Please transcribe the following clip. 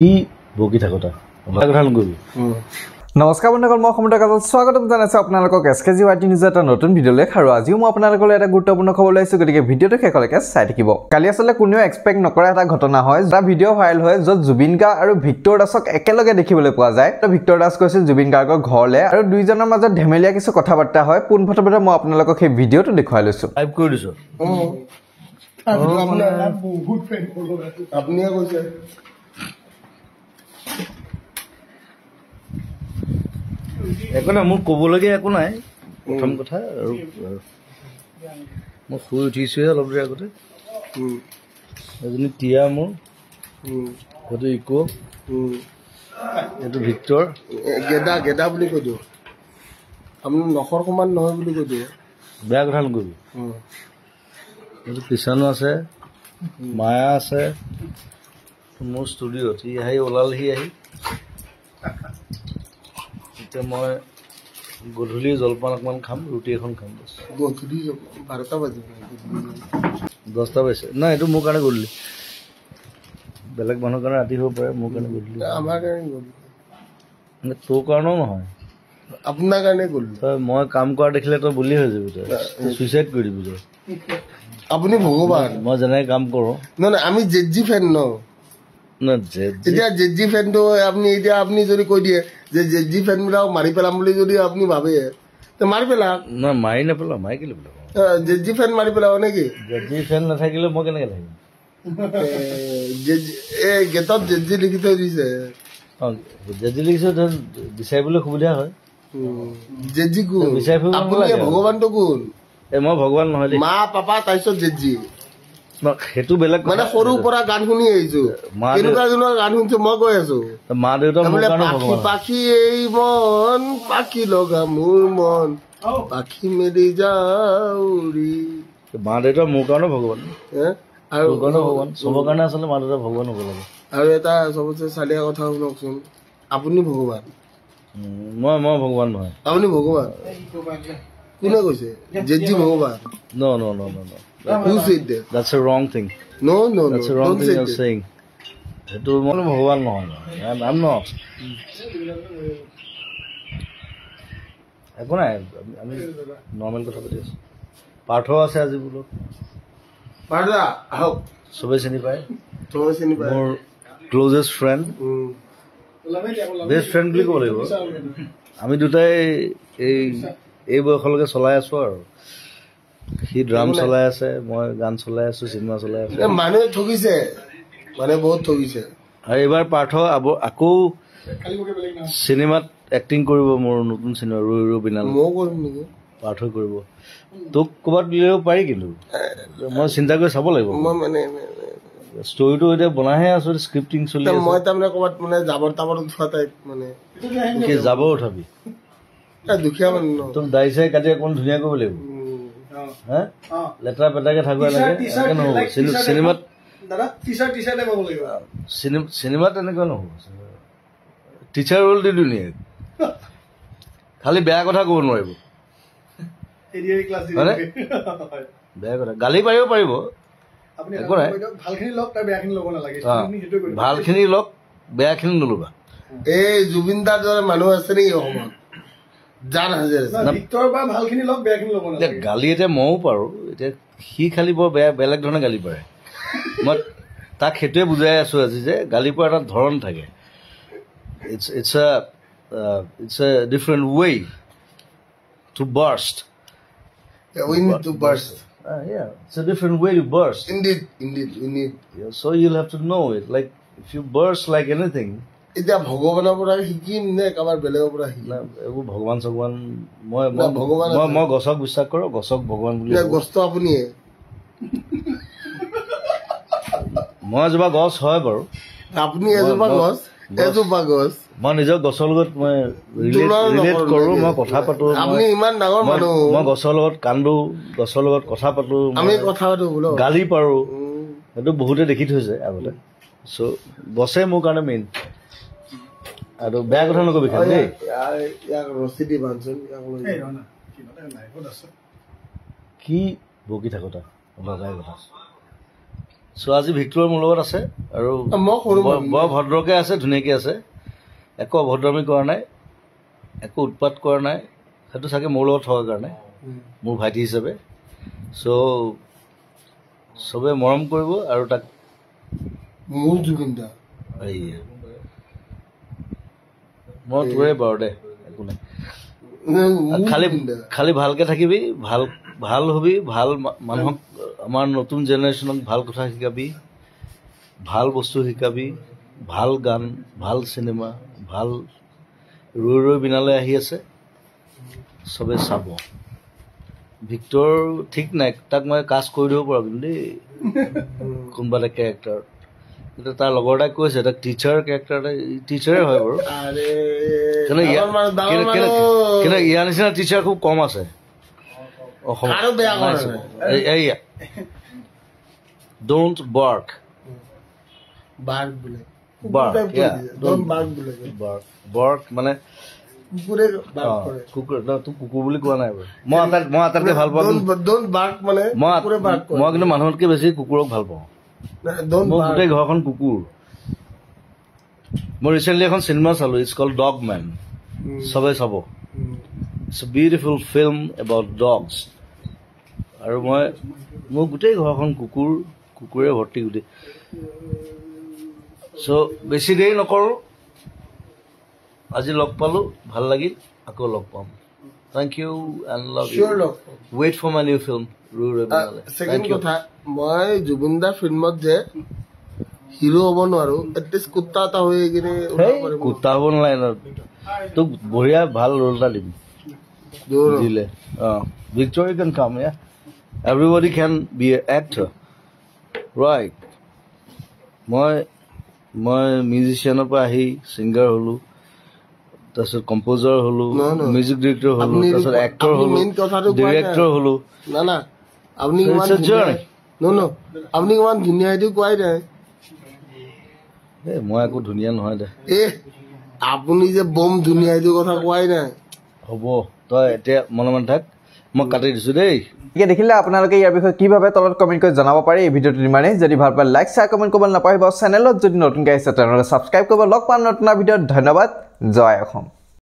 কি বকি থাকোতা কথা নকবি নমস্কাৰ বন্ধুসকল মই সমুদ্ৰ কাজত স্বাগতম জনাইছো আপোনালোকক এছকেজি ৱাইটি নিউজৰ এটা নতুন ভিডিঅ'লৈ আৰু আজিও মই আপোনালোকলৈ এটা গুৰুত্বপূৰ্ণ খবৰ লৈ আহিছো গতিকে ভিডিঅ'টো শেষলৈকে চাই থাকিব কালি আসলে কোনেও এক্সপেক্ট নকৰা এটা ঘটনা হয় যা ভিডিঅ' ভাইৰেল হয় য'ত জুবিন গাৰ্গ আৰু ভিক্টৰ দাসক একেলগে দেখিবলৈ পোৱা যায় তো ভিক্টৰ দাস কৈছিল জুবিন গাৰ্গৰ ঘৰলৈ আৰু দুইজনৰ মাজত ধেমেলীয়া কিছু কথা বাৰ্তা হয় পোনপ্ৰথমে মই আপোনালোকক সেই ভিডিঅ'টো দেখুৱাই লৈছো টাইপ কৰি দিছো বহুত ফ্ৰেণ্ড আপুনিয়ে কৈছে একো নাই মোৰ ক'বলগীয়া একো নাই প্ৰথম কথা আৰু মই শুই উঠিছোহে অলপ দেৰি আগতে এজনী টিয়া মোৰ সেইটো ইকো এইটো ভিক্টৰ গেদা গেদা বুলি কৈ দিওঁ আপুনি নখৰ সমান নহয় বুলি কৈ দিয়ে বেয়া কথা নকবি এইটো কিষাণো আছে মায়া আছে মোৰ ষ্টুডিঅ'ত সি আহি ওলালহি আহি এতিয়া মই গধূলি জলপান অকণমান খাম ৰুটি এখন খাম গধূলি 12টা বাজিব 10টা বাজিছে নাই এইটো মোৰ কাৰণে গধূলি বেলেগ মানুহৰ কাৰণে ৰাতি হ'ব পাৰে মোৰ কাৰণে গধূলি আমাৰ কাৰণে গ'লো তোৰ কাৰণেও নহয় আপোনাৰ কাৰণে গ'লো তই মই কাম কৰা দেখিলে তই বুলি হৈ যাবি তই ছুইচাইড কৰি দিবি তই আপুনি ভগৱান মই যেনেকৈ কাম কৰোঁ নহয় আমি জেজি ফেন ন এতিয়া জেজি ফেনটো আপুনি যদি কৈ দিয়ে যে জেজি ফেনবিলাক মাৰি পেলাম বুলি যদি আপুনি ভাবে মাৰি পেলাওক নহয় মাৰি নেপেলাওঁ মাৰি কেলৈ পেলাওঁ জেজি ফেন মাৰি পেলাব নেকি জেজি ফেন নাথাকিলে মই কেনেকৈ থাকিম এই গেটত জেজি লিখি থৈ দিছে অঁ জেজি লিখিছোঁ বিচাৰিবলৈ সুবিধা হয় জেজি কোন বিচাৰি ফুৰিব আপুনি ভগৱানটো কোন এই মই ভগৱান নহয় দেই মা পাপা তাৰপিছত জেজি সেইটো বেলেগ মানে সৰুৰ পৰা গান শুনি আহিছো কেনেকুৱা কেনেকুৱা গান শুনিছো মই কৈ আছো মা দেউতা মোৰ কাৰণে ভগৱান পাখি এই মন পাখি লগা মোৰ মন পাখি মেলি যাউৰি মা দেউতা মোৰ কাৰণেও ভগৱান আৰু ভগৱান চবৰ কাৰণে আচলতে মা দেউতা ভগৱান হ'ব লাগে আৰু এটা চবতছে চালিয়া কথা শুনকচোন আপুনি ভগৱান মই ভগৱান নহয় আপুনি ভগৱান কোনে কৈছে জেজি ভগৱান No. Who said that? That's a wrong thing. No. That's a wrong thing you're saying. সেইটো মই ভগৱান নহয় I'm not. একো নাই আমি নৰ্মেল কথা পাতি আছোঁ পাৰ্থ আছে আজি বোলো পাৰ্দা আহক চবেই চিনি পায় চবে চিনি পায় মোৰ ক্ল'জেষ্ট ফ্ৰেণ্ড বেষ্ট ফ্ৰেণ্ড বুলি ক'ব লাগিব আমি দুটাই এই বয়সলৈকে চলাই আছোঁ আৰু সি ড্ৰাম চলাই আছে মই গান চলাই আছোঁ চিনেমা চলাই আছোঁ মানুহে ঠগিছে মানে বহুত ঠগিছে আৰু এইবাৰ পাৰ্থ আকৌ চিনেমাত এক্টিং কৰিব মোৰ নতুন চিনেমা ৰৈ বিনাল ময়ো কৰিম নেকি পাৰ্থ কৰিব তোক ক'ৰবাত দিলেও পাৰি কিন্তু মই চিন্তা কৰি চাব লাগিব মই মানে ষ্টৰিটো এতিয়া বনাইহে আছোঁ স্ক্ৰিপ্টিং চলি আছে মই তাৰমানে ক'ৰবাত মানে জাবৰ তাবৰ উঠোৱা টাইপ মানে কি যাব উঠাবি দুখীয়া মানুহ ন তোক দাড়ি চাই কাটি অকণমান ধুনীয়া কৰিব লাগিব হা লেতেৰা পেটাকে থাকিব লাগে নহ'ব চিনেমাত চিনেমাত এনেকুৱা নহ'ব টিচাৰ ৰোল দি ধুনীয়া খালি বেয়া কথা ক'ব নোৱাৰিব হয়নে বেয়া কথা গালি পাৰিব পাৰিব একো নাই ভালখিনি লওক বেয়াখিনি নল'বা এই জুবিন দাৰ দৰে মানুহ আছে নেকি অসমত জান হাজাৰ গালি এতিয়া ময়ো পাৰোঁ এতিয়া সি খালি বৰ বেলেগ ধৰণে গালি পাৰে মই তাক সেইটোৱে বুজাই আছোঁ আজি যে গালি পৰা এটা ধৰণ থাকে it's a different way to burst. We need to burst. It's a different way to burst. Indeed, we need. Yeah, so you'll have to know it. Like if you burst like anything. এতিয়া ভগৱানৰ পৰা শিকিম নে কাৰোবাৰ বেলেগৰ পৰা শিকিম এইবোৰ ভগৱান চগৱান মই গছক বিশ্বাস কৰোঁ গছক ভগৱান বুলি গছটো আপুনিয়ে মই এজোপা গছ হয় বাৰু আপুনি এজোপা গছ মই নিজৰ গছৰ লগত মই ৰিলেট কৰোঁ মই কথা পাতোঁ আপুনি ইমান ডাঙৰ মানুহ মই গছৰ লগত কান্দো গছৰ লগত কথা পাতোঁ আমি কথা পাতো বোলো গালি পাৰোঁ সেইটো বহুতে দেখি থৈছে আগতে চ' গছে মোৰ কাৰণে মেইন আৰু বেয়া কথা নকবি খালি দেই ৰছী দি বান্ধচোন কি বকি থাকোতা লগাই কথা চ' আজি ভিক্টৰ মোৰ লগত আছে আৰু বৰ ভদ্ৰকৈ আছে, ধুনীয়াকৈ আছে, একো অভদ্ৰামি কৰা নাই, একো উৎপাত কৰা নাই, সেইটো চাগে মোৰ লগত থকাৰ কাৰণে, মোৰ ভাইটি হিচাপে। চ' চবে মৰম কৰিব আৰু তাক মোৰ জুবিন দা মই তোৰে বাৰু দে, একো নাই। খালি ভালকৈ থাকিবি, ভাল হবি, ভাল মানুহক, আমাৰ নতুন জেনেৰেশ্যনক ভাল কথা শিকাবি, ভাল বস্তু শিকাবি, ভাল গান, ভাল চিনেমা, ভাল ৰৈ বিনালৈ আহি আছে, চবে চাব। ভিক্টৰ ঠিক নাই, তাক মই কাষ্ট কৰি দিব পৰা কিন্তু দেই, কোনোবা এটা কেৰেক্টাৰ। কিন্তু তাৰ লগৰ এটাই কৈছে তাক টিচাৰ কেৰেক্টাৰ এটা, টিচাৰে হয় বাৰু, কিন্তু ইয়াৰ নিচিনা টিচাৰ খুব কম আছে অসমত। ডোণ্ট বাৰ্ক, বাৰ্ক মানে কুকুৰ, তোক কুকুৰ বুলি কোৱা নাই বাৰু। মই আটাইতকৈ ভাল পাওঁ, মই কিন্তু মানুহতকৈ বেছি কুকুৰক ভাল পাওঁ। মোৰ গোটেই ঘৰখন কুকুৰ। মই ৰিচেণ্টলি এখন চিনেমা চালো, ইটছ কল্ড ডগ মেন, চবে চাব। It's a beautiful film about dogs. আৰু মোৰ গোটেই ঘৰখন কুকুৰে ভৰ্তি গোটেই। চ' বেছি দেৰি নকৰোঁ, আজি লগ পালোঁ, ভাল লাগিল, আকৌ লগ পাম। Thank you and love you. Wait for my new film second কথা, মই জুবিন দাৰ ফিল্মত যে হিৰো হ'ব নোৱাৰো, এটলিষ্ট কুত্তা এটা হৈ কিনে কুত্তা হ'ব নালাগে, তোক বঢ়িয়া ভাল ৰোল এটা দিম দিলে। ভিক্টৰ কেন কাম, everybody can be a actor, right. মই মিউজিচিয়ানৰ পৰা আহি ছিংগাৰ হ'লো, তাৰপিছত কম্প'জাৰ হ'লো, মিউজিক ডিৰেক্টৰ হ'লো, তাৰপিছত এক্টৰ হ'লো, ডিৰেক্টৰ হ'লো। না আপুনি ইমান ধুনীয়া এইটো কোৱাই নাই। মই একো ধুনীয়া নহয় দে। আপুনি যে বম ধুনীয়া এইটো কথা কোৱাই নাই। হ'ব, তই এতিয়া মনে মনে থাক, মই কাটি দিছোঁ দেই। গতিকে দেখিলে আপোনালোকে ইয়াৰ বিষয়ে কি ভাবে তলত কমেণ্ট কৰি জনাব পাৰে। এই ভিডিঅ'টো ইমানেই। যদি ভাল পায় লাইক শ্বেয়াৰ কমেণ্ট কৰিব নাপাহৰিব। চেনেলত যদি নতুনকৈ আহিছে তেনেহ'লে ছাবস্ক্ৰাইব কৰিব। লগ পাম নতুন ভিডিঅ'ত। ধন্যবাদ। জয় অসম।